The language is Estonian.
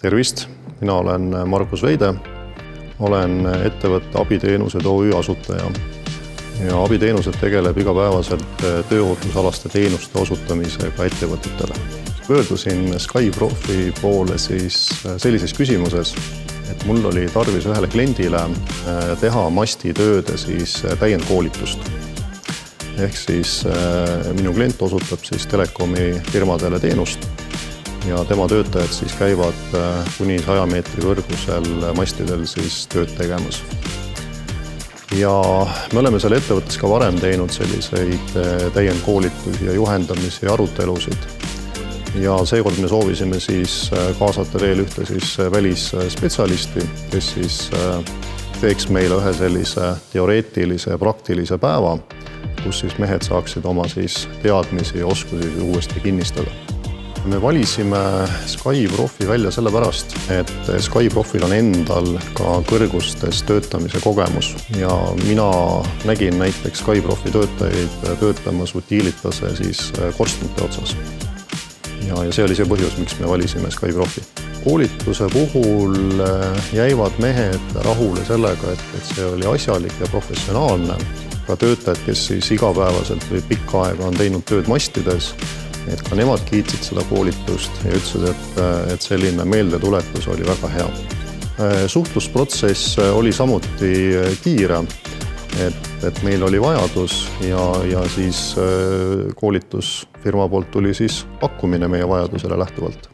Tervist, mina olen Margus Veide, olen ettevõtte Abiteenused OÜ asutaja ja Abiteenused tegeleb igapäevaselt tööohutusalaste teenuste osutamisega ettevõtetele. Pöördusin SkyProfi poole sellises küsimuses, et mul oli tarvis ühele kliendile teha mastitööde täiendkoolitust. Ehk minu klient osutab telekomi firmadele teenust ja tema töötajad käivad kuni 100 meetri kõrgusel mastidel tööd tegemas. Ja me oleme selle ettevõttes ka varem teinud selliseid täiendkoolitusi ja juhendamisi ja arutelusid. Ja seekord me soovisime kaasata veel ühte välisspetsialisti, kes teeks meile ühe sellise teoreetilise ja praktilise päeva, kus mehed saaksid oma teadmisi ja oskusi uuesti kinnistada. Me valisime SkyProfi välja sellepärast, et SkyProfil on endal ka kõrgustes töötamise kogemus ja mina nägin näiteks SkyProfi töötajaid töötamas Utilitase korstnate otsas. Ja see oli see põhjus, miks me valisime SkyProfi. Koolituse puhul jäivad mehed rahule sellega, et see oli asjalik ja professionaalne. Ka töötajad, kes igapäevaselt või pikka aega on teinud tööd mastides, et ka nemad kiitsid seda koolitust ja ütlesid, et selline meeldetuletus oli väga hea. Suhtlusprotsess oli samuti kiire, et meil oli vajadus ja koolitusfirma poolt tuli pakkumine meie vajadusele lähtuvalt.